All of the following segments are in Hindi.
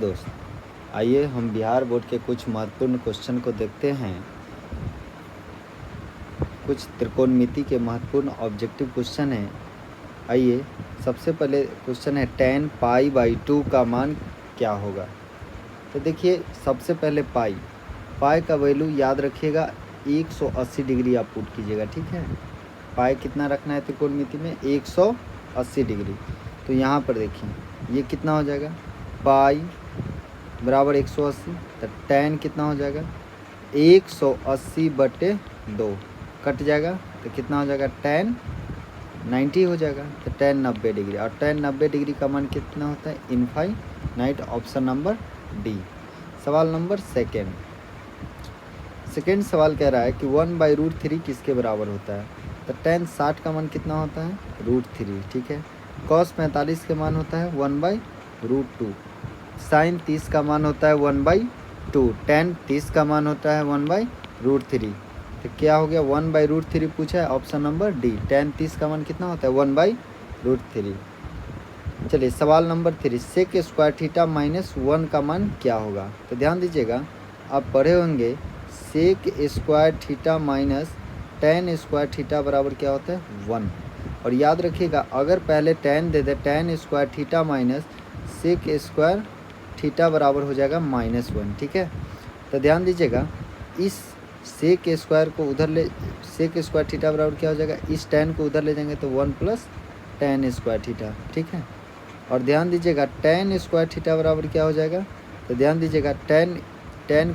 दोस्त, आइए हम बिहार बोर्ड के कुछ महत्वपूर्ण क्वेश्चन को देखते हैं। कुछ त्रिकोणमिति के महत्वपूर्ण ऑब्जेक्टिव क्वेश्चन हैं। आइए सबसे पहले क्वेश्चन है tan π/2 का मान क्या होगा। तो देखिए सबसे पहले पाई का वैल्यू याद रखिएगा 180 डिग्री आप पुट कीजिएगा, ठीक है। पाई कितना रखना है त्रिकोणमिति में 180 डिग्री। तो यहाँ पर देखिए ये कितना हो जाएगा, पाई बराबर 180, तो tan कितना हो जाएगा 180/2 कट जाएगा, तो कितना हो जाएगा tan 90 हो जाएगा, तो tan 90 डिग्री। और tan 90 डिग्री का मान कितना होता है, इनफाइनाइट। Option number D. सवाल नंबर सेकेंड सवाल कह रहा है कि 1/√3 किसके बराबर होता है। तो tan 60 का मान कितना होता है, √3, ठीक है। cos 45 के मान होता है 1/√2। साइन 30 का मान होता है 1/2। tan 30 का मान होता है 1/√3। तो क्या हो गया, 1/√3 पूछा है, ऑप्शन नंबर डी। tan 30 का मान कितना होता है 1/√3। चलिए सवाल नंबर 3, सेक स्क्वायर थीटा -1 का मान क्या होगा। तो ध्यान दीजिएगा, आप पढ़े होंगे sec square theta minus tan square theta बराबर क्या होता है 1। और याद रखिएगा अगर पहले tan दे दे, tan square theta minus sec square theta बराबर हो जाएगा -1, ठीक है। तो ध्यान दीजिएगा इस सेक स्क्वायर को उधर ले, सेक स्क्वायर थीटा बराबर क्या हो जाएगा, इस tan को उधर ले जाएंगे तो 1 + tan स्क्वायर थीटा, ठीक है। और ध्यान दीजिएगा tan स्क्वायर थीटा बराबर क्या हो जाएगा, तो ध्यान दीजिएगा tan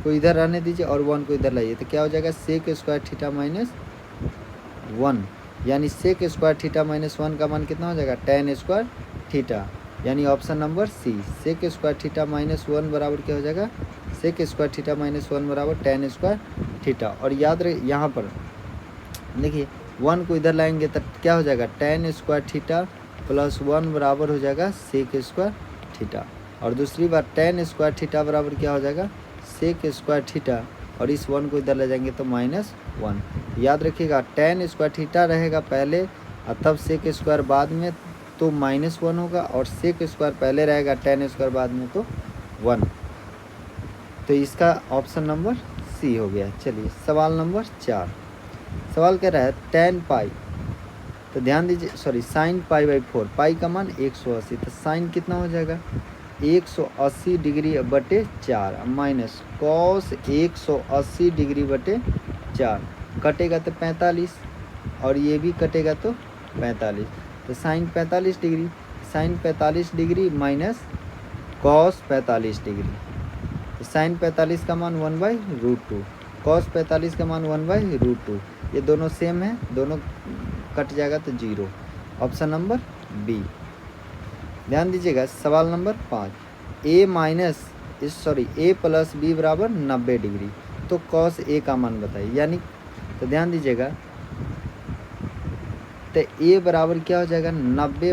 को इधर रहने दीजिए और 1 को इधर लाइए, तो क्या हो जाएगा सेक स्क्वायर थीटा -1, यानी सेक स्क्वायर थीटा -1 का मान कितना हो जाएगा tan स्क्वायर थीटा, यानी option number C. Sec square theta -1 बराबर क्या हो जाएगा, सेक स्क्वायर थीटा -1 बराबर tan स्क्वायर थीटा। और याद रहे यहाँ पर देखिए 1 को इधर लाएंगे तो क्या हो जाएगा tan स्क्वायर थीटा + 1 बराबर हो जाएगा सेक स्क्वायर थीटा। और दूसरी बार tan स्क्वायर थीटा बराबर क्या हो जाएगा सेक स्क्वायर थीटा, और इस 1 को इधर ले जाएंगे तो -1। याद रखिएगा tan स्क्वायर थीटा रहेगा पहले और तब सेक स्क्वायर बाद में, तो -1 होगा, और सेक स्क्वायर पहले रहेगा tan स्क्वायर बाद में तो 1। तो इसका ऑप्शन नंबर सी हो गया। चलिए सवाल नंबर 4, सवाल कह रहा है tan पाई, तो ध्यान दीजिए sin π/4, पाई का मान 180, तो साइन कितना हो जाएगा 180 डिग्री बटे 4 माइनस cos 180 डिग्री बटे 4, कटेगा तो 45, और ये भी कटेगा तो 45, तो sine 45 degree, sine 45 degree minus cos 45 degree, तो साइन 45 का मान 1/√2, cos 45 का मान 1/√2, ये दोनों सेम है, दोनों कट जाएगा तो 0। Option number B. ध्यान दीजिएगा सवाल नंबर 5, a + b बराबर 90 डिग्री, तो cos a का मान बताइए। यानी तो ध्यान दीजिएगा तो a बराबर क्या हो जाएगा 90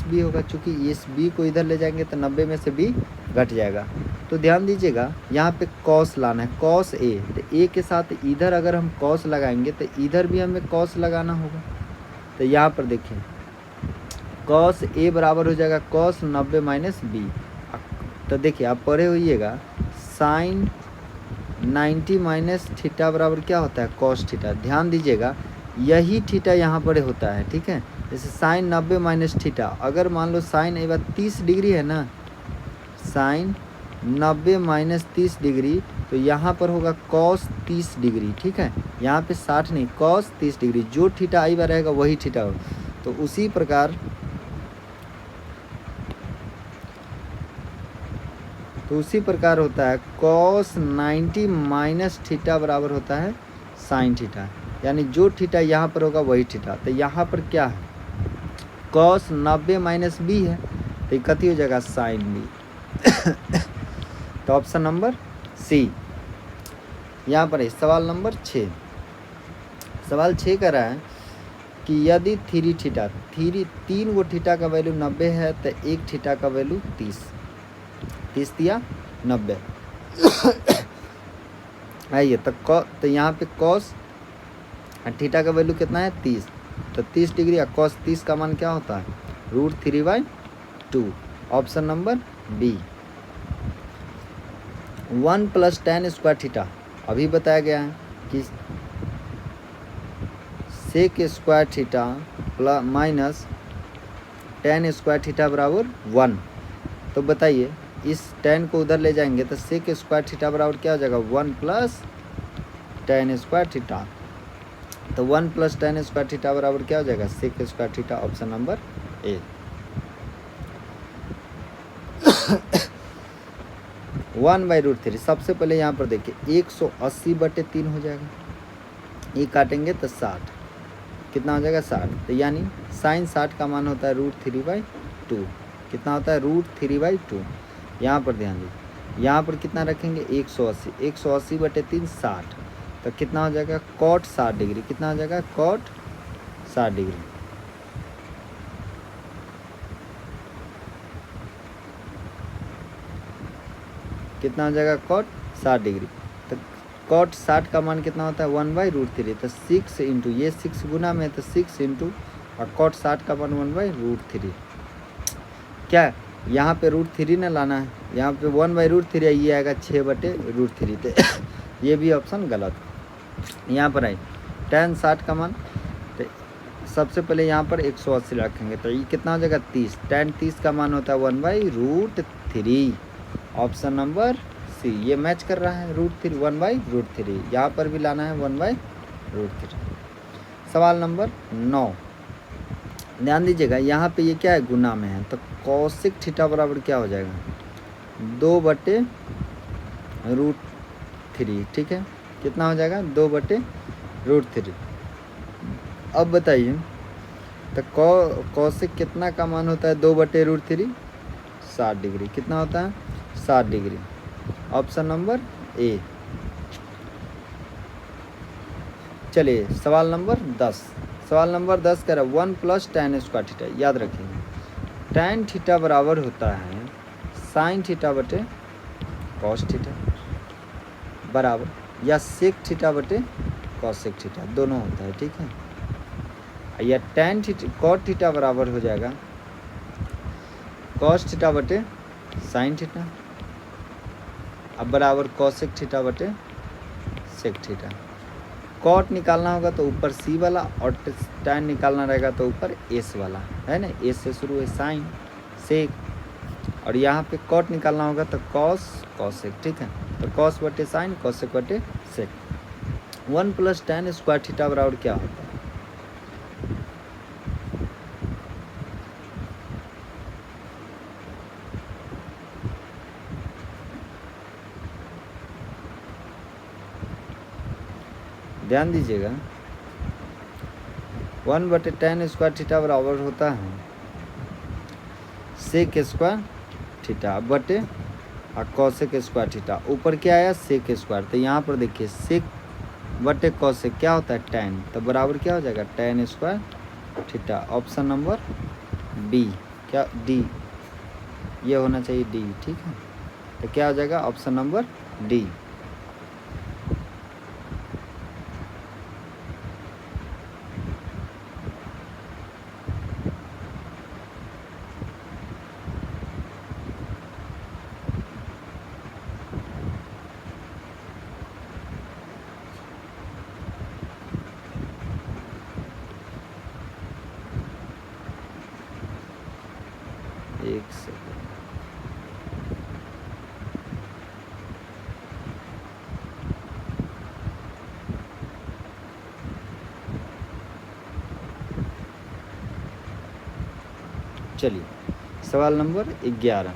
- b होगा, चूँकि इस b को इधर ले जाएंगे तो 90 में से b घट जाएगा। तो ध्यान दीजिएगा यहाँ पे cos लाना है, cos a, तो a के साथ इधर अगर हम cos लगाएंगे तो इधर भी हमें cos लगाना होगा। तो यहाँ पर देखिए cos a बराबर हो जाएगा cos 90 - b। तो देखिए आप पढ़े होइएगा sin 90 - थीटा बराबर क्या होता है cos थीटा। ध्यान दीजिएगा यही थीटा यहाँ पर होता है, ठीक है। जैसे sin 90 - थीटा, अगर मान लो साइन एक बार 30 डिग्री है ना, sin 90 - 30 डिग्री, तो यहाँ पर होगा cos 30 डिग्री, ठीक है। यहाँ पे 60 नहीं, cos 30 डिग्री, जो थीटा आई बार रहेगा वही थीटा हो। तो उसी प्रकार होता है cos 90 - थीटा बराबर होता है sin थीटा, यानी जो थीटा यहाँ पर होगा वही थीटा। तो यहाँ पर क्या है cos 90 - b है, तो ये कथी हो जाएगा sin b। तो ऑप्शन नंबर सी यहाँ पर है। सवाल नंबर 6, सवाल 6 कर रहा है कि यदि 3 गो थीटा का वैल्यू 90 है तो एक थीटा का वैल्यू 30 दिया 90। आइए तो यहाँ पे cos थीटा का वैल्यू कितना है 30, तो 30 डिग्री, और cos 30 का मान क्या होता है √3/2। Option number B. 1 plus tan square theta अभी बताया गया है कि sec square theta plus minus tan square theta बराबर 1। तो बताइए इस टेन को उधर ले जाएंगे तो सेक स्क्वायर थीटा बराबर क्या हो जाएगा 1 प्लस टेन स्क्वायर थीटा। तो 1 प्लस टेन स्क्वायर थीटा बराबर क्या हो जाएगा sec square theta, option number A. 1/√3 सबसे पहले यहाँ पर देखिए 180/3 हो जाएगा, ये काटेंगे तो 60, कितना हो जाएगा 60। तो यानी साइन 60 का मान होता है √3/2, कितना होता है √3/2। यहाँ पर ध्यान दीजिए, यहाँ पर कितना रखेंगे 180, 180/3 60, तो कितना हो जाएगा कॉट 60 डिग्री, कितना हो जाएगा कॉट 60 डिग्री। कितना हो जाएगा कॉट 60 डिग्री। तो कॉट 60 का मान कितना होता है 1/√3, तो 6 इंटू, ये 6 गुना में तो 6 इंटू, और कॉट 60 का मान 1/√3। क्या यहाँ पे √3 ना लाना है, यहाँ पे 1/√3 है, ये आएगा 6/√3। तो ये भी ऑप्शन गलत। यहाँ पर आई tan 60 का मान, तो सबसे पहले यहाँ पर 180 रखेंगे तो ये कितना हो जाएगा 30, tan 30 का मान होता है 1/√3, ऑप्शन नंबर सी। ये मैच कर रहा है √3 1/√3, यहाँ पर भी लाना है 1/√3। सवाल नंबर 9, ध्यान दीजिएगा यहाँ पे ये क्या है गुना में है, तो कौशिक थीटा बराबर क्या हो जाएगा 2/√3, ठीक है, कितना हो जाएगा 2/√3। अब बताइए तो कौशिक कितना का मान होता है 2/√3, 60 डिग्री, कितना होता है 60 डिग्री, ऑप्शन नंबर ए। चलिए सवाल नंबर 10, सवाल नंबर 10 कह रहा है 1 प्लस टेन स्क्वायर थीटा, याद रखिए टेन थीटा बराबर होता है साइन थीटा बटे कॉस थीटा बराबर, या सेक थीटा बटे कॉसेक थीटा, दोनों होता है, ठीक है। या टेन थीटा कॉट थीटा बराबर हो जाएगा कॉस थीटा बटे साइन थीटा, अब बराबर कॉसेक थीटा बटे सेक थीटा। कॉट निकालना होगा तो ऊपर सी वाला, और टेन निकालना रहेगा तो ऊपर एस वाला, है ना, एस से शुरू है साइन सेक, और यहाँ पे कॉट निकालना होगा तो कॉस कॉसेक, ठीक है। तो कॉस बटे साइन, कॉसेक बटे सेक। 1 प्लस टेन स्क्वायर थीटा बराबर क्या होता है, ध्यान दीजिएगा 1/10 स्क्वायर थीटा बराबर होता है सेक स्क्वायर थीटा बटे और कॉसेक स्क्वायर थीटा, ऊपर क्या आया सेक स्क्वायर, तो यहाँ पर देखिए सेक बटे कॉसेक क्या होता है टेन, तो बराबर क्या हो जाएगा tan square theta, option number B, क्या डी, ये होना चाहिए डी, ठीक है। तो क्या हो जाएगा ऑप्शन नंबर डी। एक सेकंड, चलिए सवाल नंबर 11,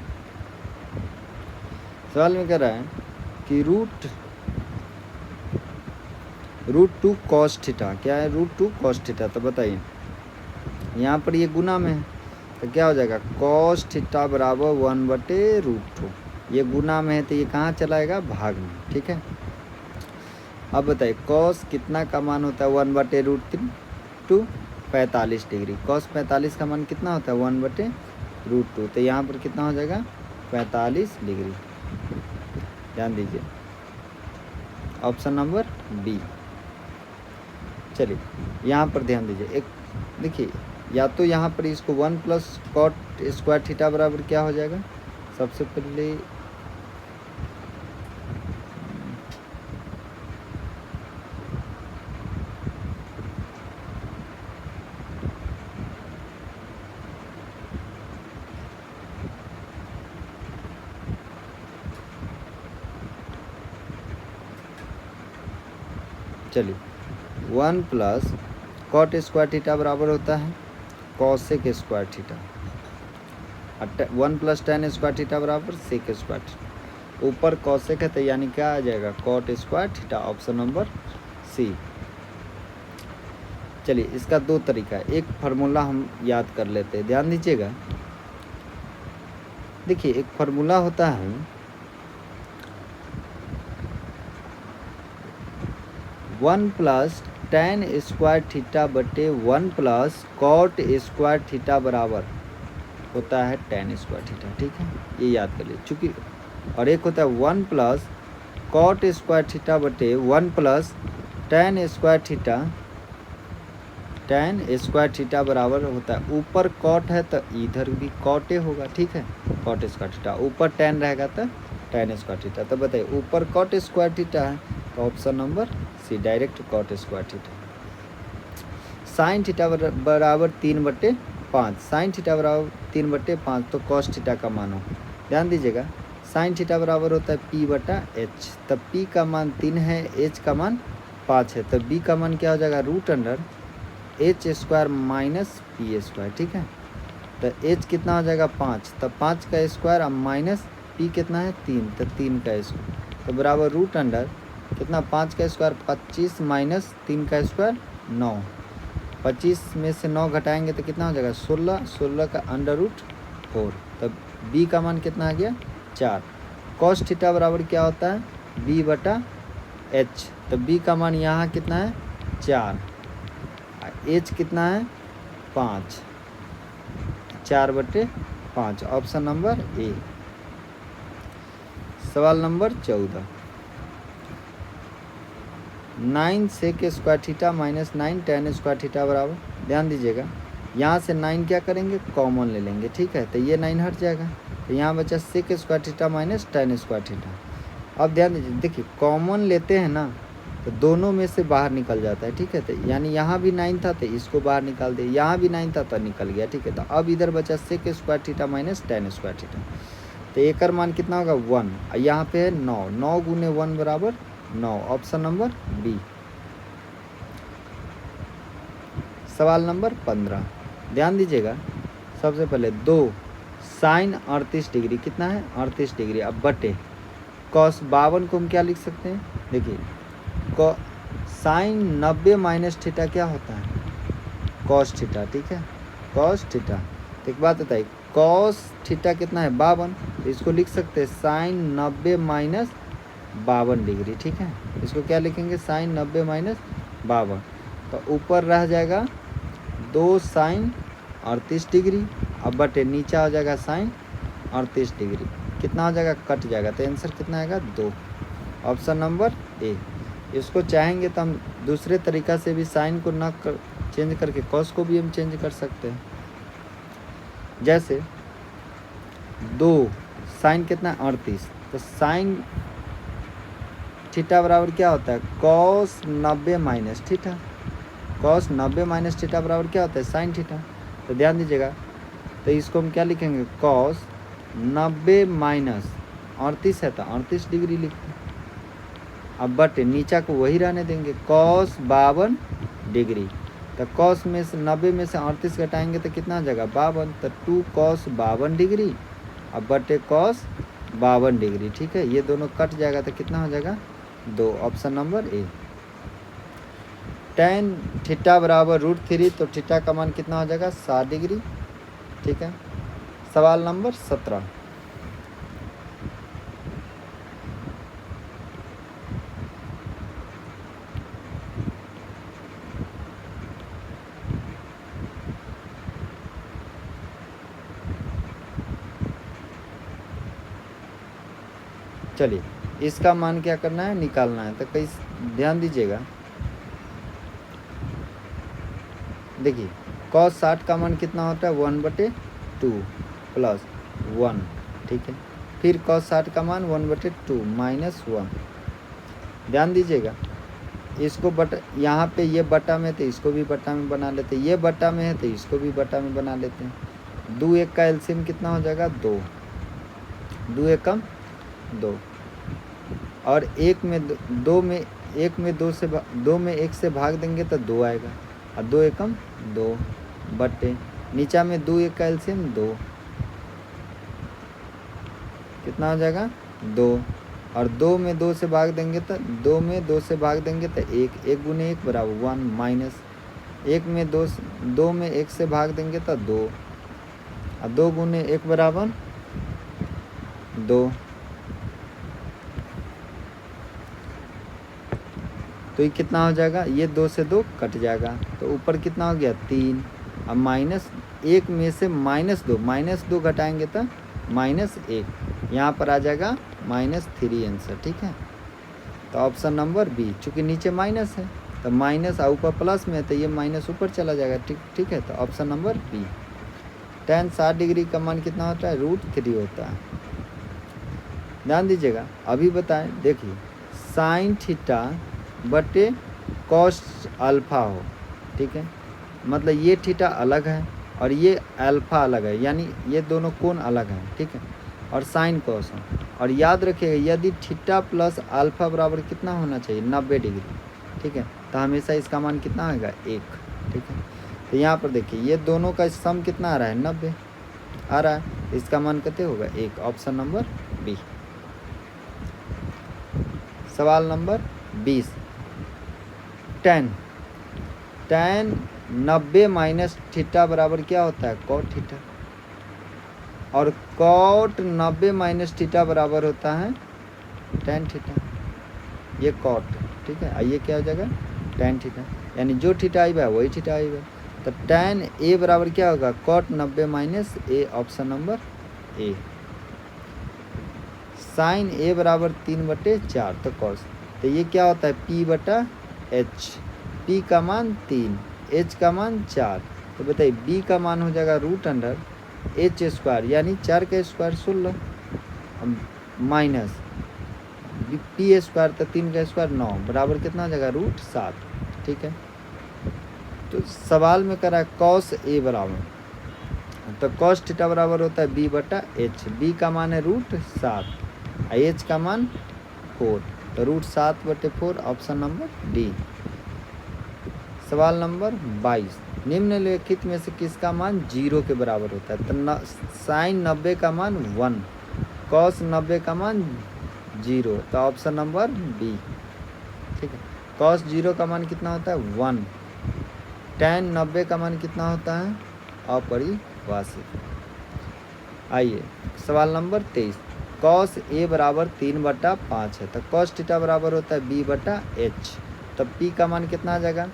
सवाल में कह रहा है कि √2 कॉस थीटा, क्या है √2 कॉस थीटा, तो बताइए यहाँ पर ये गुना में है तो क्या हो जाएगा कॉस थीटा बराबर 1/√2, ये गुना में है तो ये कहाँ चलाएगा भाग में, ठीक है। अब बताइए कॉस कितना का मान होता है 1/√2, 45 डिग्री, कॉस 45 का मान कितना होता है 1/√2, तो यहाँ पर कितना हो जाएगा 45 डिग्री, ध्यान दीजिए ऑप्शन नंबर बी। चलिए यहाँ पर ध्यान दीजिए, एक देखिए या तो यहाँ पर इसको 1 प्लस कॉट स्क्वायर थीटा बराबर क्या हो जाएगा, सबसे पहले चलिए 1 प्लस कॉट स्क्वायर थीटा बराबर होता है cosec square theta, 1 plus tan square theta बराबर सेक स्क्वायर थीटा। ऊपर कॉसेक है तो यानी क्या आ जाएगा cot square theta, option number C. चलिए इसका दो तरीका है, एक फार्मूला हम याद कर लेते हैं, ध्यान दीजिएगा। देखिए एक फार्मूला होता है 1 प्लस टेन स्क्वायर थीटा बटे 1 प्लस कॉट स्क्वायर थीटा बराबर होता है टेन स्क्वायर थीटा, ठीक है, ये याद कर लीजिए। चूँकि और एक होता है 1 प्लस कॉट स्क्वायर थीटा बटे 1 plus tan square theta, ten square theta बराबर होता है, ऊपर कॉट है तो इधर भी कॉटे होगा, ठीक है, कॉट स्क्वायर थीटा, ऊपर टेन रहेगा तो टेन स्क्वायर थीटा। तो बताइए ऊपर कॉट स्क्वायर थीटा है तो option number C direct cot square theta. Sine theta बराबर 3/5, साइन थीटा बराबर 3/5 तो कॉस थीटा का मान हो। ध्यान दीजिएगा साइन थीटा बराबर होता है P/H, तब P का मान 3 है, H का मान 5 है, तब B का मान क्या हो जाएगा √H square minus P square, ठीक है। तो H कितना हो जाएगा 5, तब 5 का स्क्वायर अब माइनस P कितना है 3, तो 3 का स्क्वायर, तो बराबर √ कितना 5 का स्क्वायर 25 माइनस 3 का स्क्वायर 9, 25 में से 9 घटाएंगे तो कितना हो जाएगा 16, 16 का √4, तब B का मान कितना आ गया 4। कॉस थीटा बराबर क्या होता है B/H, तो B का मान यहाँ कितना है 4, H कितना है 5, 4/5, ऑप्शन नंबर ए। सवाल number 14, 9 sec square theta minus 9 tan square theta बराबर, ध्यान दीजिएगा यहाँ से 9 क्या करेंगे कॉमन ले लेंगे, ठीक है, तो ये 9 हट जाएगा, तो यहाँ बचा sec square theta minus tan square theta. अब ध्यान दीजिए, देखिए कॉमन लेते हैं ना तो दोनों में से बाहर निकल जाता है, ठीक है, तो यानी यहाँ भी 9 था तो इसको बाहर निकाल दे, यहाँ भी 9 था तो निकल गया, ठीक है। तो अब इधर बचा sec square theta minus tan square theta, तो एक मान कितना होगा 1, यहाँ पे है 9, 9 गुने 1 बराबर 9, ऑप्शन नंबर बी। सवाल नंबर 15, ध्यान दीजिएगा, सबसे पहले 2 साइन 38 डिग्री कितना है 38 डिग्री, अब बटे कॉस 52 को हम क्या लिख सकते हैं, देखिए साइन 90 माइनस थीटा क्या होता है कॉस थीटा, ठीक है, कॉस थीटा। तो एक बात बताइए कॉस थीटा कितना है 52, तो इसको लिख सकते हैं साइन 90 माइनस 52 डिग्री, ठीक है, इसको क्या लिखेंगे साइन 90 माइनस 52, तो ऊपर रह जाएगा 2 साइन 38 डिग्री, अब बटे नीचे हो जाएगा साइन 38 डिग्री, कितना हो जाएगा कट जाएगा, तो आंसर कितना आएगा 2, ऑप्शन नंबर ए। इसको चाहेंगे तो हम दूसरे तरीका से भी साइन को ना चेंज करके कॉस को भी हम चेंज कर सकते हैं। जैसे 2 साइन कितना 38, तो साइन थीटा बराबर क्या होता है cos 90 minus theta, cos 90 minus theta बराबर क्या होता है साइन थीटा। तो ध्यान दीजिएगा, तो इसको हम क्या लिखेंगे कॉस 90 माइनस 38 है तो 38 डिग्री लिखते हैं, अब बटे नीचा को वही रहने देंगे कॉस 52 डिग्री, तो कॉस में से 90 में से 38 घटाएंगे तो कितना हो जाएगा 52, तो 2 कॉस 52 डिग्री, अब बटे कॉस 52 डिग्री, ठीक है, ये दोनों कट जाएगा तो कितना हो जाएगा 2, ऑप्शन नंबर ए। टेन थीटा बराबर √3, तो थीटा का मान कितना हो जाएगा 60 डिग्री, ठीक है। सवाल नंबर 17, चलिए इसका मान क्या करना है निकालना है, तो कई ध्यान दीजिएगा, देखिए cos 60 का मान कितना होता है 1/2 प्लस 1, ठीक है, फिर cos 60 का मान 1/2 माइनस 1, ध्यान दीजिएगा इसको बटा, यहाँ पे ये बटा में तो इसको भी बटा में बना लेते हैं, ये बटा में है तो इसको भी बटा में बना लेते हैं। 2 1 का एलसीएम कितना हो जाएगा 2, 2 एकम 2, और 1 में 2 में दो में एक से भाग देंगे तो 2 आएगा, और 2 एकम 2 बटे नीचा में 2 एक का एलसीएम 2, कितना हो जाएगा 2, और 2 में 2 से भाग देंगे तो 2 में 2 से भाग देंगे तो 1, 1 गुने 1 बराबर 1, माइनस 1 में 2 में 1 से भाग देंगे तो 2, और 2 गुने 1 बराबर 2। तो ये कितना हो जाएगा, ये 2 से 2 कट जाएगा, तो ऊपर कितना हो गया 3, अब माइनस 1 में से -2 घटाएंगे तो -1, यहाँ पर आ जाएगा -3 आंसर। ठीक है, तो ऑप्शन नंबर बी, चूँकि नीचे माइनस है तो माइनस और ऊपर प्लस में है तो ये माइनस ऊपर चला जाएगा। ठीक है, तो option number B. tan 60 degree का मान कितना होता है, √3 होता है। ध्यान दीजिएगा, अभी बताएं, देखिए साइन थीटा बटे कॉस अल्फा हो, ठीक है, मतलब ये थीटा अलग है और ये अल्फा अलग है, यानी ये दोनों कोण अलग हैं। ठीक है, और साइन कॉस हो, और याद रखिएगा यदि थीटा प्लस अल्फा बराबर कितना होना चाहिए 90 डिग्री। ठीक है, तो हमेशा इसका मान कितना आएगा 1। ठीक है, तो यहाँ पर देखिए ये दोनों का सम कितना आ रहा है 90 आ रहा है, इसका मान कितने होगा 1, ऑप्शन नंबर बी। सवाल नंबर 20, tan 90 माइनस थीटा बराबर क्या होता है कॉट थीटा, और कॉट 90 माइनस थीटा बराबर होता है tan थीटा, ये कॉट। ठीक है, ये क्या हो जाएगा tan थीटा, यानी जो थीटा आई वही थीटा आई। तो tan a बराबर क्या होगा cot 90 minus a, option number A. Sine a बराबर 3/4, तो कॉस, तो ये क्या होता है p/h, p का मान 3, h का मान 4, तो बताइए b का मान हो जाएगा √h², यानी 4 का स्क्वायर 16 माइनस p² तो 3 का स्क्वायर 9 बराबर कितना हो जाएगा √7। ठीक है, तो सवाल में करा कॉस a बराबर, तो कॉस थीटा बराबर होता है b/h, b का मान है √7, h का मान 4, तो √7/4, ऑप्शन नंबर डी। सवाल नंबर 22, निम्नलिखित में से किसका मान 0 के बराबर होता है, तो साइन 90 का मान 1, कॉस 90 का मान 0, तो ऑप्शन नंबर बी। ठीक है, कॉस 0 का मान कितना होता है 1, tan 90 का मान कितना होता है अपरिभाषित। आइए सवाल नंबर 23, कॉस a बराबर 3/5 है, तो कॉस थीटा बराबर होता है b/h, तब p का मान कितना आ जाएगा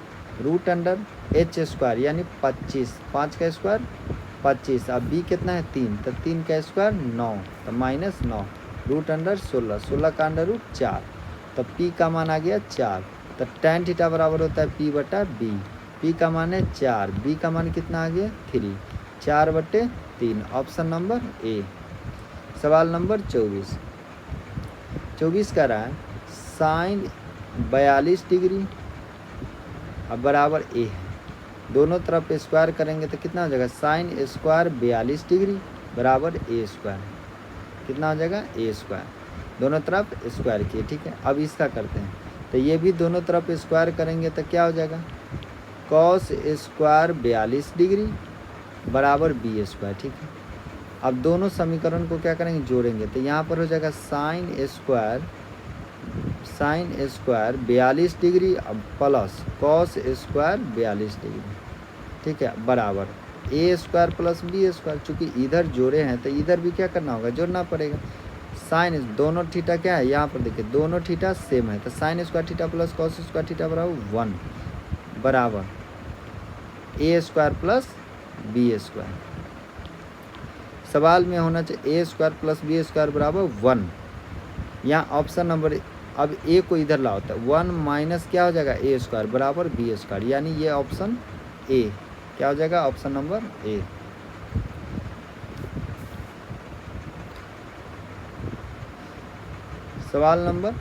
√h², यानी 25, 5 का स्क्वायर 25, अब b कितना है 3, तो 3 का स्क्वायर 9, तो -9, √16, 16 का √4, तो p का मान आ गया 4, तो tan थीटा बराबर होता है p/b, p का मान है 4, b का मान कितना आ गया 3, 4/3, ऑप्शन नंबर ए। सवाल नंबर 24 का रहा है साइन 42 डिग्री अब बराबर ए है, दोनों तरफ स्क्वायर करेंगे तो कितना हो जाएगा साइन स्क्वायर 42 डिग्री बराबर a², कितना हो जाएगा a², दोनों तरफ स्क्वायर किए। ठीक है, अब इसका करते हैं, तो ये भी दोनों तरफ स्क्वायर करेंगे तो क्या हो जाएगा कॉस स्क्वायर 42 डिग्री बराबर b²। ठीक है, अब दोनों समीकरण को क्या करेंगे जोड़ेंगे, तो यहाँ पर हो जाएगा sine square 42 degree plus cos square 42 degree. ठीक है, बराबर a² प्लस b², चूँकि इधर जोड़े हैं तो इधर भी क्या करना होगा जोड़ना पड़ेगा। साइन दोनों थीटा क्या है यहाँ पर देखिए दोनों थीटा सेम है, तो sign square theta plus cos square theta बराबर 1 बराबर a² प्लस b²। सवाल में होना चाहिए a² प्लस b² बराबर 1, यहाँ ऑप्शन नंबर, अब a को इधर लाओ तो 1 माइनस क्या हो जाएगा a² बराबर b², यानी ये ऑप्शन ए क्या हो जाएगा ऑप्शन नंबर ए। सवाल number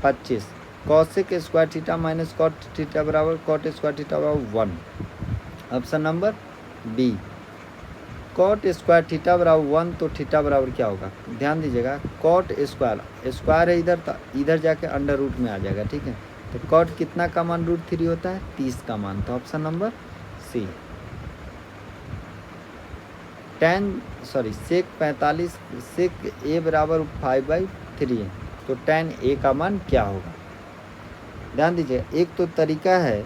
25, cosec square theta minus cot theta बराबर कॉट स्क्वायर थीटा बराबर 1, option number B. Cot square theta बराबर 1 तो थीटा बराबर क्या होगा, ध्यान दीजिएगा, कॉट स्क्वायर स्क्वायर है इधर, तो इधर जाके अंडर रूट में आ जाएगा, ठीक है। तो कॉट कितना का मान √3 होता है, 30 का मान, तो ऑप्शन नंबर सी। सेक 45 सेक ए बराबर 5/3 है, तो tan ए का मान क्या होगा। ध्यान दीजिए, एक तो तरीका है,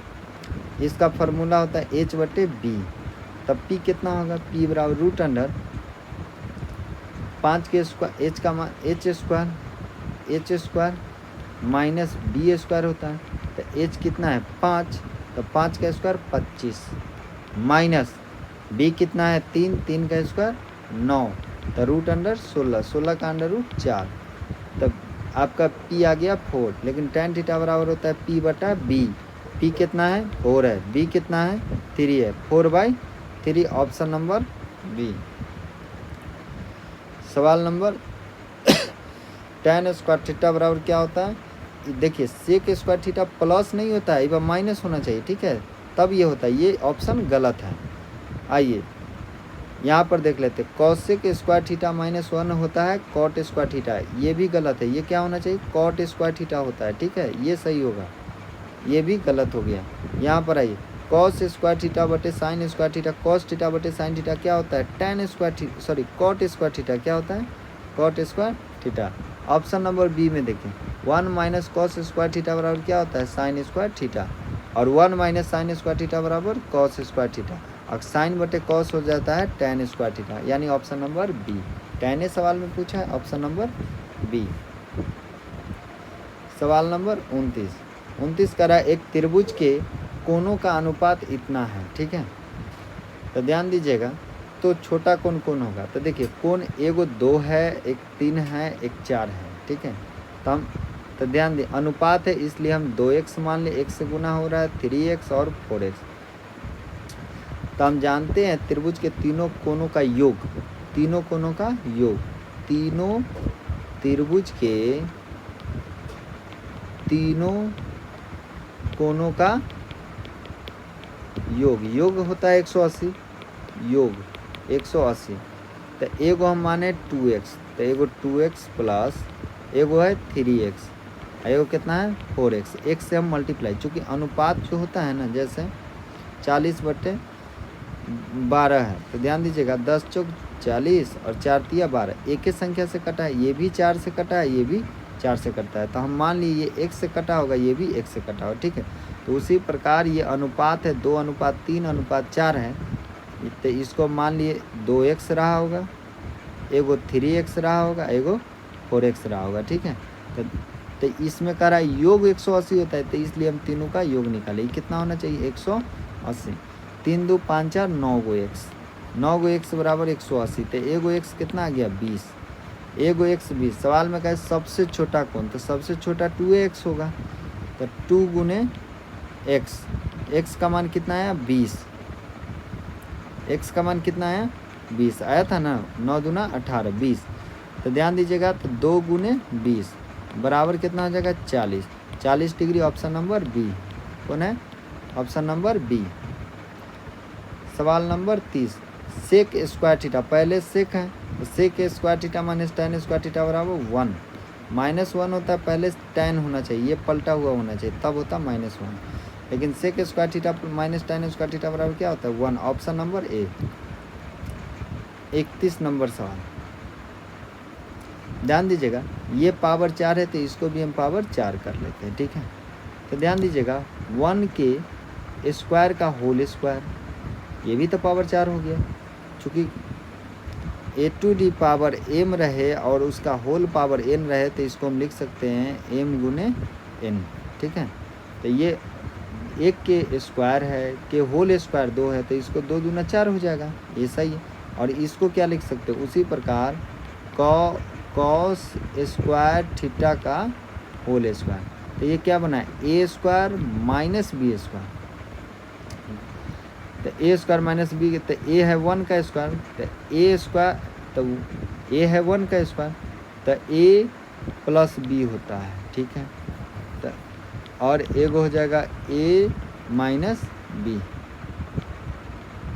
इसका फार्मूला होता है h/b, तब p कितना होगा, p बराबर √5 के स्क्वायर h का मान h square minus b square होता है, तो h कितना है 5, तो 5 का स्क्वायर 25 माइनस b कितना है 3 का स्क्वायर 9, तो √16, 16 का √4, तब आपका p आ गया 4, लेकिन tan थीटा बराबर होता है p/b, p कितना है 4 है, b कितना है 3 है, 4/3, ऑप्शन नंबर बी। सवाल नंबर tan स्क्वायर थीटा बराबर क्या होता है, देखिए सेक स्क्वायर थीटा प्लस नहीं होता है, ये माइनस होना चाहिए, ठीक है, तब ये होता है, ये ऑप्शन गलत है। आइए यहाँ पर देख लेते, कॉसेक स्क्वायर थीटा -1 होता है, कॉट स्क्वायर थीटा, ये भी गलत है, ये क्या होना चाहिए, कॉट स्क्वायर थीटा होता है, ठीक है, ये सही होगा, ये भी गलत हो गया। यहाँ पर आइए, कॉस स्क्वायर थीटा बटे sine square theta, cos theta बटे साइन थीटा क्या होता है, tan square theta, sorry cot square theta क्या होता है, cot square theta. Option number B में देखें, 1 माइनस कॉस स्क्वायर थीटा बराबर क्या होता है, साइन स्क्वायर थीटा, और 1 माइनस साइन स्क्वायर थीटा बराबर कॉस स्क्वायर थीटा, और साइन बटे कॉस हो जाता है tan स्क्वायर थीटा, यानी ऑप्शन नंबर बी। tan ए सवाल में पूछा है, ऑप्शन नंबर बी। सवाल नंबर 29 कह रहा है, एक त्रिभुज के कोणों का अनुपात इतना है, ठीक है, तो ध्यान दीजिएगा, तो छोटा कोण कौन होगा, तो देखिए कोण एगो 2 है, एक 3 है, एक 4 है, ठीक है, तो ध्यान दें अनुपात है, इसलिए हम 2x मान ले, x से गुना हो रहा है 3x और 4x, तो हम जानते हैं त्रिभुज के तीनों कोणों का योग, तीनों कोणों का योग, तीनों त्रिभुज के तीनों कोणों का योग होता है 180, योग 180, तो एगो हम माने 2x, तो एगो 2x प्लस एगो है 3x, एगो कितना है 4x, x से हम मल्टीप्लाई, चूँकि अनुपात जो होता है ना, जैसे 40/12 है, तो ध्यान दीजिएगा 10 चौक 40 और 4 तिया 12, एक ही संख्या से कटा है, ये भी 4 से कटा है, ये भी 4 से कटता है, तो हम मान लीजिए ये 1 से कटा होगा, ये भी 1 से कटा होगा, ठीक है। तो उसी प्रकार ये अनुपात है 2:3:4 है, तो इसको मान लिए 2x रहा होगा, एगो 3x रहा होगा, एगो 4x रहा होगा, ठीक है। तो इसमें कह रहा है योग 180 होता है, तो इसलिए हम तीनों का योग निकाले, कितना होना चाहिए 180, 3 2 5 4 9 गो x, 9 गो x बराबर 180, तो एगो x कितना आ गया 20, एगो x 20। सवाल में कहा सबसे छोटा कौन, तो सबसे छोटा 2x होगा, तो 2 गुने x, x का मान कितना आया 20, x का मान कितना आया 20 आया था ना, 9 दूना 18 20, तो ध्यान दीजिएगा, तो 2 गुने 20 बराबर कितना हो जाएगा 40, 40 डिग्री, ऑप्शन नंबर बी कौन है, ऑप्शन नंबर बी। सवाल नंबर 30, सेक स्क्वायर थीटा, पहले सेक है, तो sec square theta minus tan square theta बराबर 1, -1 होता है, पहले tan होना चाहिए, ये पलटा हुआ होना चाहिए, तब होता -1, लेकिन sec square theta minus tan square theta बराबर क्या होता है 1, ऑप्शन नंबर ए। 31 नंबर सवाल, ध्यान दीजिएगा, ये पावर 4 है, तो इसको भी हम पावर 4 कर लेते हैं, ठीक है। तो ध्यान दीजिएगा 1 के स्क्वायर का होल स्क्वायर, ये भी तो पावर 4 हो गया, चूँकि a⁴ पावर m रहे और उसका होल पावर n रहे, तो इसको हम लिख सकते हैं m गुने n, ठीक है। तो ये 1 के स्क्वायर है, के होल स्क्वायर 2 है, तो इसको 2 दूना 4 हो जाएगा, ये सही है। और इसको क्या लिख सकते हो, उसी प्रकार कॉस स्क्वायर थीटा का होल स्क्वायर, तो ये क्या बना है a square minus b square, तो a स्क्वायर माइनस b, तो a है 1 का स्क्वायर, तो a स्क्वायर, तो a है 1 का स्क्वायर, तो a प्लस b होता है, ठीक है, तो और एगो हो जाएगा a माइनस b,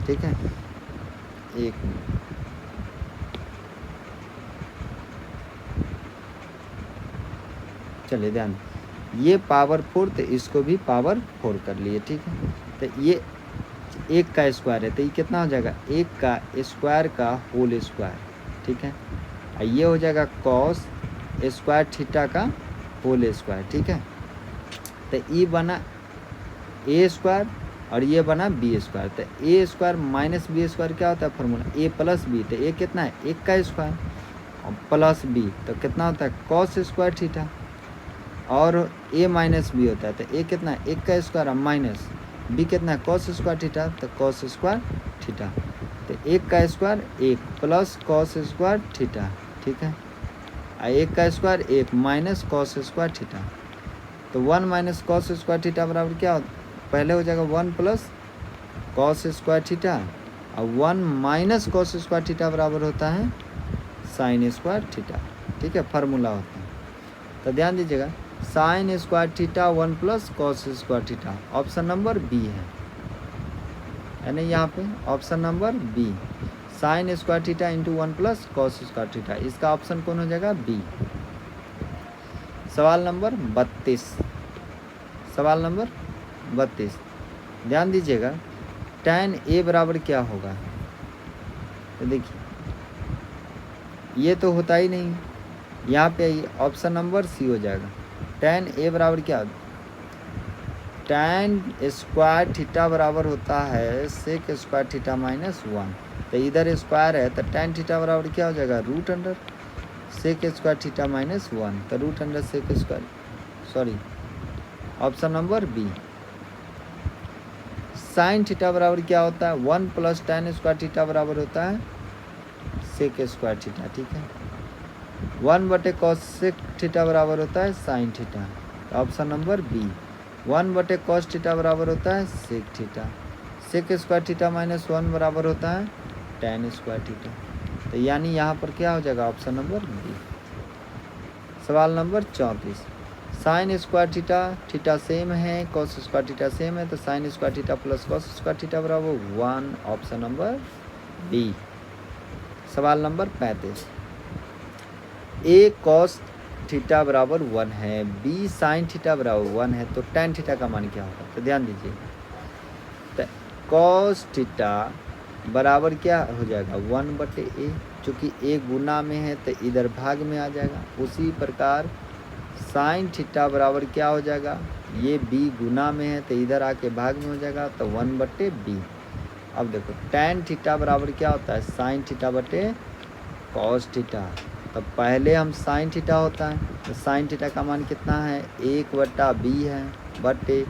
ठीक है। 1 में। चलिए ध्यान, ये पावर 4 तो इसको भी पावर 4 कर लिए, ठीक है। तो ये 1 का स्क्वायर है तो ये कितना हो जाएगा, 1 का स्क्वायर का होल स्क्वायर, ठीक है। और ये हो जाएगा कॉस स्क्वायर थीटा का होल स्क्वायर, ठीक है। तो ये बना ए स्क्वायर और ये बना बी स्क्वायर। तो ए स्क्वायर माइनस बी स्क्वायर क्या होता है फॉर्मूला, ए प्लस बी। तो ए कितना है, 1 का स्क्वायर और प्लस बी तो कितना होता है कॉस स्क्वायर थीटा, और ए माइनस बी होता है तो ए कितना है 1 का स्क्वायर और माइनस बी कितना है कॉस स्क्वायर थीटा, तो कॉस स्क्वायर थीटा। तो 1 का square 1 plus cos square theta, ठीक है। और 1 का square 1 minus cos square theta. तो 1 माइनस कॉस स्क्वायर थीटा बराबर क्या होता, पहले हो जाएगा 1 प्लस कॉस स्क्वायर थीटा और 1 माइनस कॉस स्क्वायर थीटा बराबर होता है साइन स्क्वायर थीटा, ठीक है, फार्मूला होता है। तो ध्यान दीजिएगा sine square theta 1 plus cos square theta, option number B है, यानी यहाँ पे option number B, sine square theta into 1 plus cos square theta, इसका ऑप्शन कौन हो जाएगा, बी। सवाल नंबर 32, सवाल नंबर 32 ध्यान दीजिएगा, tan a बराबर क्या होगा। तो देखिए ये तो होता ही नहीं, यहाँ पे ऑप्शन नंबर सी हो जाएगा। tan a बराबर क्या, tan स्क्वायर थीटा बराबर होता है सेक स्क्वायर थीटा माइनस 1। तो इधर स्क्वायर है तो tan थीटा बराबर क्या हो जाएगा, root under sec square theta minus 1। तो root under sec square, sorry option number B. Sine theta बराबर क्या होता है, 1 प्लस tan स्क्वायर थीटा बराबर होता है सेक स्क्वायर थीटा, ठीक है। 1 बटे कॉस सेक थीटा बराबर होता है साइन थीटा, तो ऑप्शन नंबर बी। 1 बटे कॉस थीटा बराबर होता है sec theta, sec square theta minus 1 बराबर होता है tan स्क्वायर थीटा। तो यानी यहाँ पर क्या हो जाएगा, ऑप्शन नंबर बी। सवाल number 34, sign square theta, theta same है, कॉस स्क्वायर थीटा सेम है, तो sign square theta plus cos square theta बराबर 1, ऑप्शन नंबर बी। सवाल नंबर 35, ए कॉस थीटा बराबर 1 है, बी साइन थीटा बराबर 1 है, तो tan थीटा का मान क्या होगा। तो ध्यान दीजिए, तो कॉस थीटा बराबर क्या हो जाएगा 1 बटे ए, चूँकि ए गुना में है तो इधर भाग में आ जाएगा। उसी प्रकार साइन थीटा बराबर क्या हो जाएगा, ये बी गुना में है तो इधर आके भाग में हो जाएगा, तो 1 बटे बी। अब देखो tan थीटा बराबर क्या होता है, साइन थीटा बटे कॉस थीटा। तो पहले हम साइन थीटा होता है तो साइन थीटा का मान कितना है, 1 बटा बी है, बटे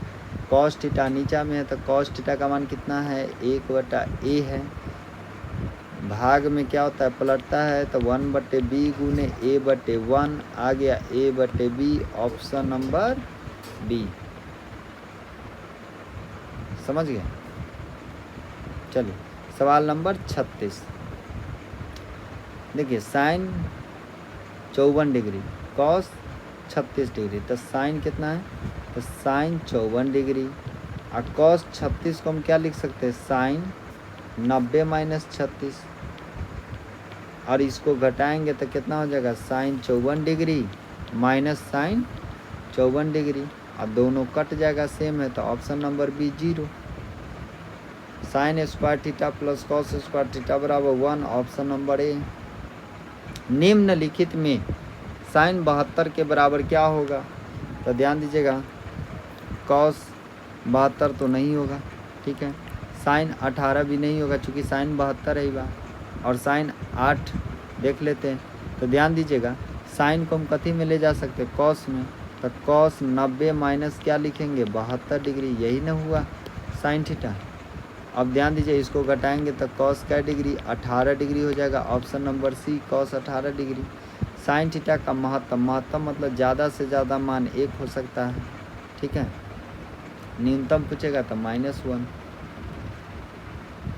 कॉस थीटा नीचा में है तो कॉस थीटा का मान कितना है, 1 बटा ए है, भाग में क्या होता है पलटता है, तो 1 बटे बी गुने ए बटे 1 आ गया ए बटे बी, ऑप्शन नंबर बी। समझ गए। चलिए सवाल नंबर 36, देखिए साइन 54 डिग्री कॉस 36 डिग्री, तो साइन कितना है, तो साइन 54 डिग्री और कॉस 36 को हम क्या लिख सकते हैं, साइन 90 माइनस 36, और इसको घटाएंगे तो कितना हो जाएगा, sine 54 degree minus sine 54 degree, और दोनों कट जाएगा सेम है, तो option number B 0। Sine square theta plus cos square theta बराबर 1, ऑप्शन नंबर ए। निम्नलिखित में साइन 72 के बराबर क्या होगा। तो ध्यान दीजिएगा कॉस 72 तो नहीं होगा, ठीक है, साइन 18 भी नहीं होगा चूँकि साइन 72 है ही बा, और साइन 8 देख लेते हैं। तो ध्यान दीजिएगा साइन को हम कथी में ले जा सकते हैं, कॉस में, तो कॉस 90 माइनस क्या लिखेंगे 72 डिग्री, यही ना हुआ साइन थीटा। अब ध्यान दीजिए इसको घटाएंगे तो कॉस क्या डिग्री 18 डिग्री हो जाएगा, option number C cos 18 degree. Sine theta का महत्तम मतलब ज़्यादा से ज़्यादा मान 1 हो सकता है, ठीक है, न्यूनतम पूछेगा तो -1।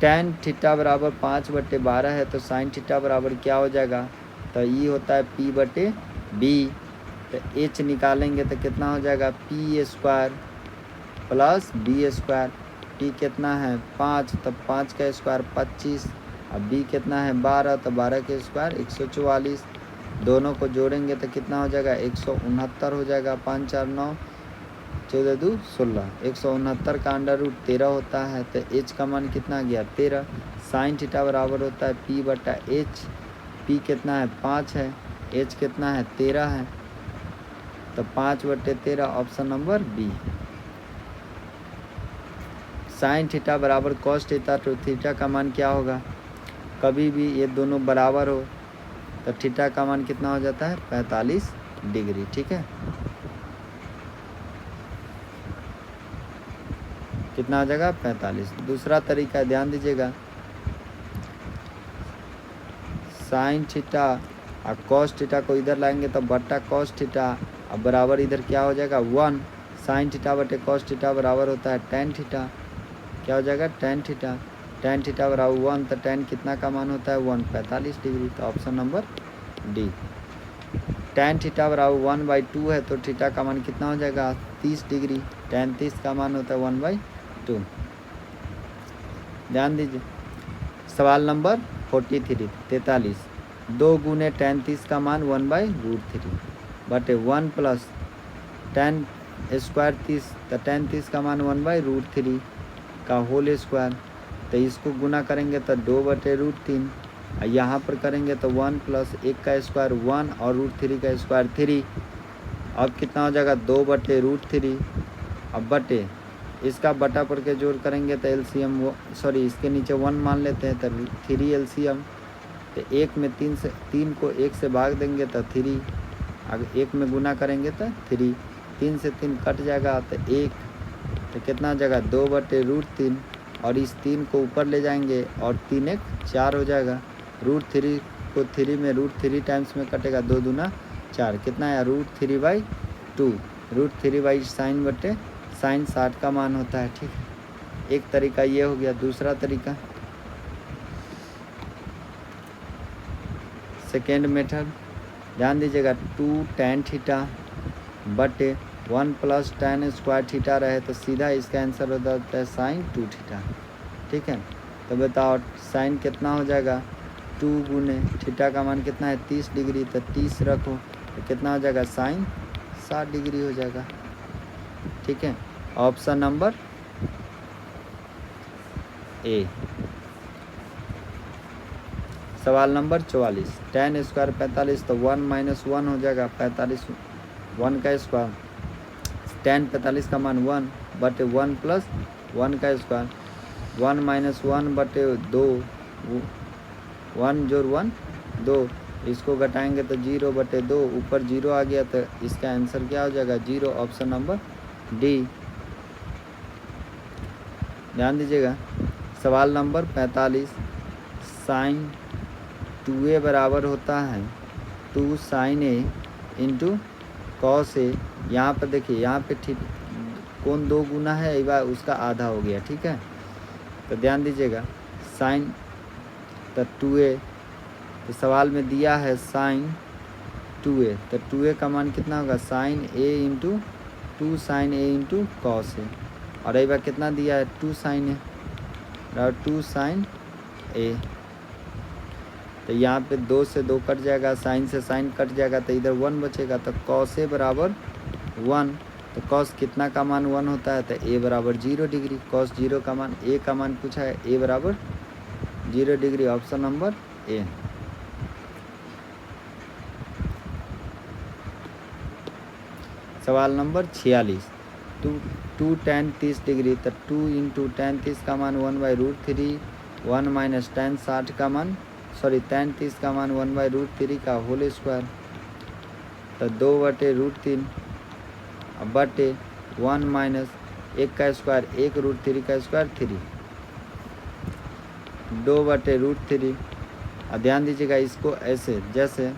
tan थीटा बराबर 5 बटे 12 है, तो साइन थीटा बराबर क्या हो जाएगा, तो ये होता है p बटे b, तो h निकालेंगे तो कितना हो जाएगा p square plus b square, t कितना है 5, तो 5 का स्क्वायर 25 अब बी कितना है 12, तो 12 के स्क्वायर 144, दोनों को जोड़ेंगे तो कितना हो जाएगा 169 हो जाएगा। 5 4 9 14 2 16, 169 का अंडर रूट 13 होता है। तो एच का मान कितना गया 13। साइन थीटा बराबर होता है पी बटा एच। पी कितना है 5 है, एच कितना है 13 है, तो 5/13 option number B. Sine theta बराबर कॉस थीटा, तो थीटा का मान क्या होगा, कभी भी ये दोनों बराबर हो तो थीटा का मान कितना हो जाता है 45 डिग्री। ठीक है, कितना हो जाएगा 45। दूसरा तरीका ध्यान दीजिएगा, साइन थीटा और कॉस थीटा को इधर लाएंगे तो बट्टा कॉस थीटा, अब बराबर इधर क्या हो जाएगा 1। साइन थीटा बटे कॉस थीटा बराबर होता है टेन थीटा, क्या हो जाएगा टेन थीटा। टेन थीटा बराबर 1, तो टेन कितना का मान होता है 1 45 डिग्री, तो option number D. Tan theta बराबर 1/2 है, तो थीटा का मान कितना हो जाएगा 30 डिग्री। टेन 30 का मान होता है 1/2। ध्यान दीजिए, सवाल नंबर 43 2 गुने टेन 30 का मान 1/√3 बटे 1 प्लस टेन स्क्वायर 30, तो टेन 30 का मान 1/√3 का होल स्क्वायर, तो इसको गुना करेंगे तो 2/√3, यहाँ पर करेंगे तो 1 प्लस 1 का स्क्वायर 1 और √3 का स्क्वायर 3। अब कितना हो जाएगा 2/√3। अब बटे इसका बटा पढ़ के जोड़ करेंगे तो एलसीएम सॉरी इसके नीचे 1 मान लेते हैं, तो 3 एलसीएम, तो 1 में 3 को 1 से भाग देंगे तो 3, अगर 1 में गुना करेंगे तो 3, 3 से 3 कट जाएगा तो 1, तो कितना हो जाएगा 2/√3, और इस 3 को ऊपर ले जाएंगे और 3 1 4 हो जाएगा। √3 को 3 में √3 टाइम्स में कटेगा, 2 दूना 4, कितना है √3/2, √3/साइन बटे साइन 60 का मान होता है। ठीक है, एक तरीका ये हो गया। दूसरा तरीका सेकेंड मेथड, ध्यान दीजिएगा 2 tan थीटा बटे 1 प्लस tan स्क्वायर थीटा रहे तो सीधा इसका आंसर हो जाता है साइन 2 थीटा। ठीक है, तो बताओ साइन कितना हो जाएगा 2 गुने थीटा का मान कितना है 30 डिग्री, तो 30 रखो तो कितना हो जाएगा साइन 60 डिग्री हो जाएगा। ठीक है, ऑप्शन नंबर ए। सवाल नंबर 44 tan स्क्वायर 45, तो 1 - 1 हो जाएगा 45, 1 का स्क्वायर, tan 45 का मान 1 बटे 1 प्लस 1 का स्क्वायर, 1 - 1 बटे 2, 1 जोड़ 1 2, इसको घटाएंगे तो 0/2, ऊपर 0 आ गया तो इसका आंसर क्या हो जाएगा 0, ऑप्शन नंबर डी। ध्यान दीजिएगा, सवाल नंबर 45 साइन 2a बराबर होता है 2 sin a इंटू कॉस ए। यहाँ पर देखिए, यहाँ पे ठीक कौन 2 गुना है एक बार उसका आधा हो गया। ठीक है, तो ध्यान दीजिएगा साइन तो 2a, तो सवाल में दिया है साइन 2a, तो 2a का मान कितना होगा sine a into 2 sin a into cos A, और एक बार कितना दिया है 2 sin a और 2 sin a, तो यहाँ पे 2 से 2 कट जाएगा, साइन से साइन कट जाएगा तो इधर 1 बचेगा, तो कॉस ए बराबर 1, तो कॉस कितना का मान 1 होता है, तो ए बराबर 0 डिग्री, कॉस 0 का मान ए का मान पूछा है, ए बराबर 0 डिग्री, ऑप्शन नंबर ए। सवाल नंबर 46 2 tan 30 डिग्री, तो 2 × tan 30 का मान 1/√3, 1 - tan 60 का मान tan 30 का मान 1/√3 का होल स्क्वायर, तो 2/√3 बटे 1 - 1 का स्क्वायर 1 √3 का स्क्वायर 3, 2/√3। और ध्यान दीजिएगा इसको ऐसे जैसे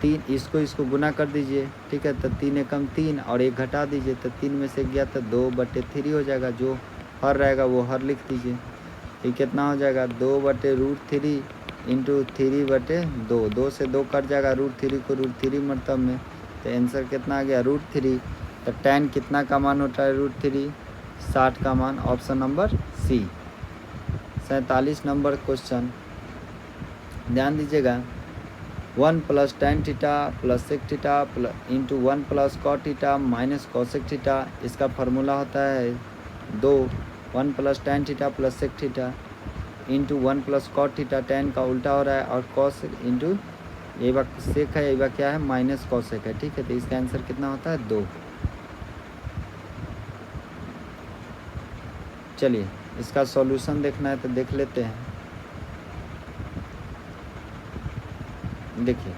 3 इसको गुना कर दीजिए। ठीक है, तो 3 एकम 3 और 1 घटा दीजिए, तो 3 में से गया तो 2/3 हो जाएगा, जो हर रहेगा वो हर लिख दीजिए। ये कितना हो जाएगा 2/√3 इंटू 3/2, 2 से 2 कट जाएगा, √3 को √3 मतलब में, तो आंसर कितना आ गया √3। तो tan कितना का मान होता है √3 60 का मान, option number C. 47 number question, ध्यान दीजिएगा। 1 + tan theta + sec theta into 1 + cot theta minus cosec theta, इसका फार्मूला होता है 2। 1 + tan theta + sec theta into 1 + cot theta, tan का उल्टा हो रहा है, और cos इंटू ये बात सेक है, ये बात क्या है माइनस cosec है, ठीक है। तो इसका आंसर कितना होता है 2। चलिए इसका सॉल्यूशन देखना है तो देख लेते हैं। देखिए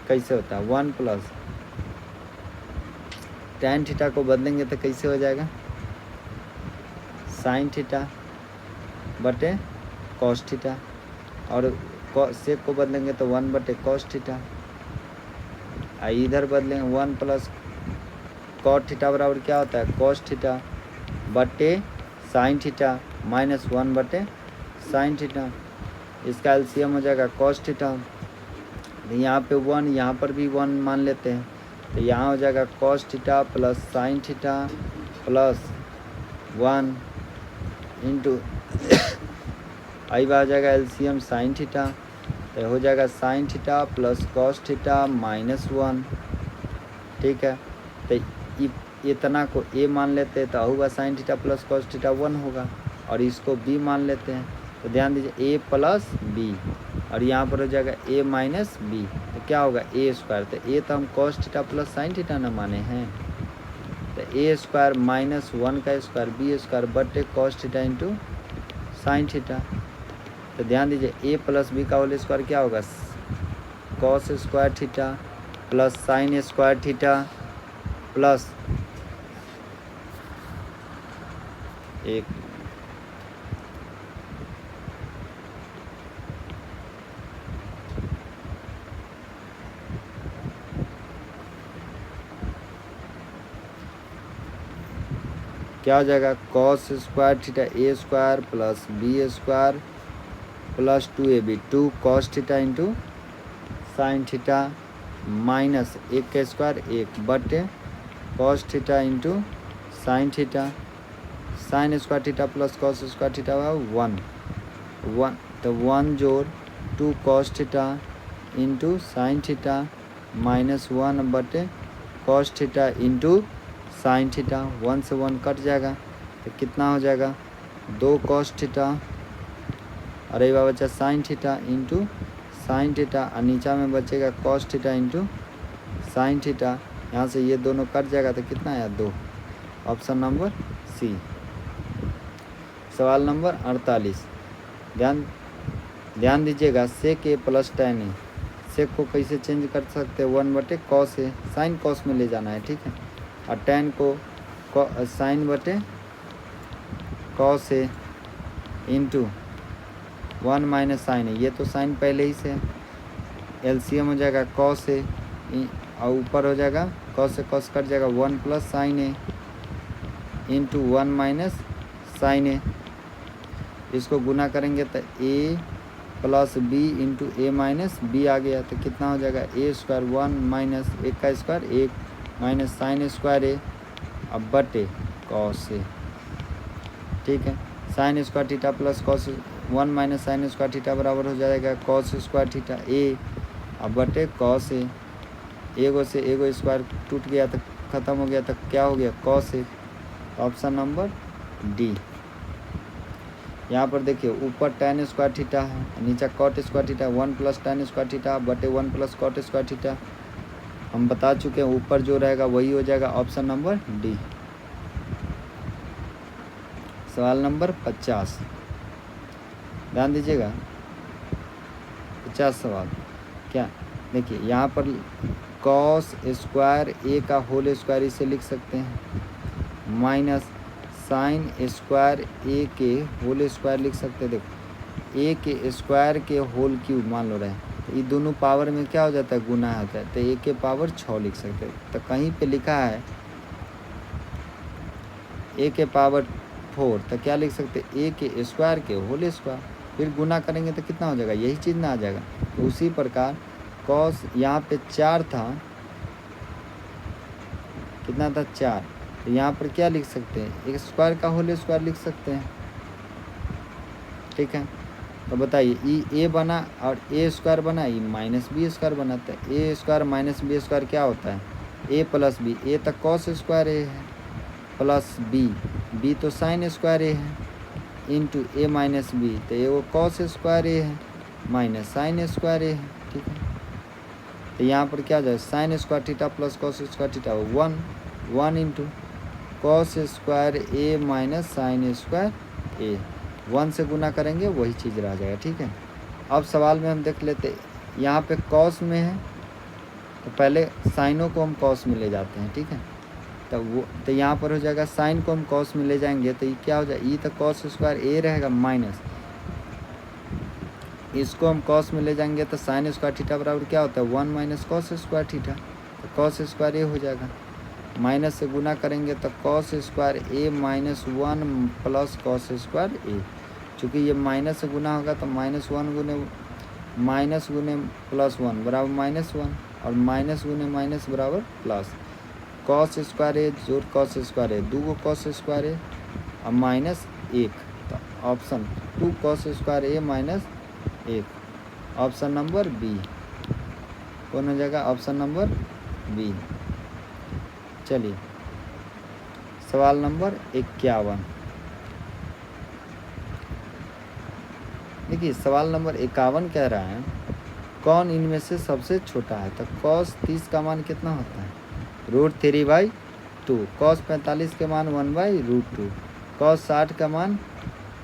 कैसे होता है। 1 + tan थीटा को बदलेंगे तो कैसे हो जाएगा, sin थीटा बटे cos थीटा, और सेक को बदलेंगे तो 1 बटे cos थीटा। इधर बदलेंगे 1 + cot थीटा बराबर क्या होता है cos थीटा बटे sin थीटा माइनस 1 बटे sin थीटा। इसका एलसीएम हो जाएगा cos थीटा। यहाँ पे 1, यहाँ पर भी 1 मान लेते हैं, तो यहाँ हो जाएगा cos theta plus sin theta plus 1 into आई बार हो जाएगा एलसीएम sin थीटा, तो हो जाएगा sin theta plus cos theta minus 1, ठीक है। तो इतना को a मान लेते हैं तो होगा sin theta plus cos theta 1 होगा, और इसको b मान लेते हैं, तो ध्यान दीजिए a + b, और यहाँ पर हो जाएगा a - b, तो क्या होगा a²। तो a तो हम cos theta plus sin theta न माने हैं, तो a² - 1 का स्क्वायर b² बटे cos theta into sin theta. तो ध्यान दीजिए a + b का होल स्क्वायर क्या होगा cos² theta plus sin² theta plus एक क्या हो जाएगा cos² theta a² plus b² plus 2ab 2 cos theta into sin theta minus 1 का स्क्वायर 1 बटे cos theta into sin theta, sin² theta plus cos² theta हुआ 1, तो 1 जोड़ 2 cos theta into sin theta minus 1 बटे cos theta into sin theta, 1 से 1 कट जाएगा, तो कितना हो जाएगा 2 cos थीटा, और ये बचा sin theta into sin theta, और नीचा में बचेगा cos theta into sin theta. यहाँ से ये दोनों कट जाएगा तो कितना आया 2, ऑप्शन नंबर सी। सवाल नंबर 48, ध्यान दीजिएगा sec a + tan a, सेक को कैसे चेंज कर सकते हैं 1 बटे cos a, sin cos में ले जाना है, ठीक है, और tan को sin बटे cos a into 1 minus sin a, ये तो sin पहले ही से एलसीएम हो जाएगा cos a, और ऊपर हो जाएगा cos से cos कट जाएगा 1 + sin a into 1 minus sin a, इसको गुना करेंगे तो a + b into a minus b आ गया, तो कितना हो जाएगा a² 1 माइनस 1 का स्क्वायर 1 माइनस sin² a अब बटे cos a, ठीक है। sin² theta plus cos 1 minus sin² theta बराबर हो जाएगा cos² थीटा a अब बटे cos a, एगो से एगो स्क्वायर टूट गया तो ख़त्म हो गया, तो क्या हो गया cos a, option number D. यहाँ पर देखिए ऊपर tan² थीटा है, नीचा cot² थीटा, 1 + tan² थीटा बटे 1 + cot² थीटा, हम बता चुके हैं ऊपर जो रहेगा वही हो जाएगा, ऑप्शन नंबर डी। सवाल नंबर 50, ध्यान दीजिएगा 50 सवाल क्या, देखिए यहाँ पर cos² a का होल स्क्वायर इसे लिख सकते हैं माइनस sin² a के होल स्क्वायर लिख सकते हैं। देखो a के स्क्वायर के होल क्यूब मान लो रहे, तो ये दोनों पावर में क्या हो जाता है गुना होता है, तो a के पावर 6 लिख सकते हैं। तो कहीं पे लिखा है a के पावर 4, तो क्या लिख सकते हैं a के स्क्वायर के होल स्क्वायर, फिर गुना करेंगे तो कितना हो जाएगा यही चीज़ ना आ जाएगा। तो उसी प्रकार cos यहाँ पे 4 था, कितना था 4, तो यहाँ पर क्या लिख सकते हैं एक स्क्वायर का होल स्क्वायर लिख सकते हैं, ठीक है। तो बताइए ई ए बना और ए स्क्वायर बना, ई माइनस बी स्क्वायर बना। तो ए स्क्वायर माइनस बी स्क्वायर क्या होता है? ए प्लस बी। ए तक कॉस स्क्वायर ए है प्लस बी तो साइन स्क्वायर ए है इंटू ए माइनस बी, तो ये वो कॉस स्क्वायर ए है माइनस साइन स्क्वायर ए है। ठीक है, तो यहाँ पर क्या जाए sine square theta plus cos square theta 1 into cos square A minus sine square A, 1 से गुना करेंगे वही चीज़ रह जाएगा। ठीक है, अब सवाल में हम देख लेते, यहाँ पे कॉस में है तो पहले साइनों को हम कॉस में ले जाते हैं। ठीक है, तो यहाँ पर हो जाएगा साइन को हम कॉस में ले जाएंगे तो ये क्या हो जाए, ई तो कॉस स्क्वायर ए रहेगा माइनस, इसको हम कॉस में ले जाएंगे तो साइन स्क्वायर थीटा बराबर क्या होता है 1 माइनस कॉस स्क्वायर थीटा, तो कॉस स्क्वायर ए हो जाएगा। माइनस से गुना करेंगे तो cos square A minus 1 plus cos square ए, चूँकि ये माइनस से गुना होगा तो माइनस गुने प्लस 1 बराबर -1 और माइनस गुने माइनस बराबर प्लस। कॉस स्क्वायर ए जोड़ cos square A, 2 cos square A और माइनस 1, तो option 2 cos square A minus 1, option number B. कौन हो जाएगा? Option number B. चलिए सवाल नंबर 51। देखिए सवाल नंबर 51 कह रहा है कौन इनमें से सबसे छोटा है? तो कॉस 30 का मान कितना होता है? √3/2। कॉस 45 के मान 1/√2। कॉस 60 का मान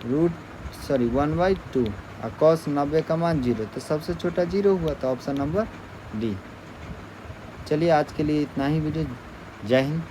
1/2 और कॉस 90 का मान 0, तो सबसे छोटा 0 हुआ, तो ऑप्शन नंबर डी। चलिए आज के लिए इतना ही वीडियो। जय हिंद।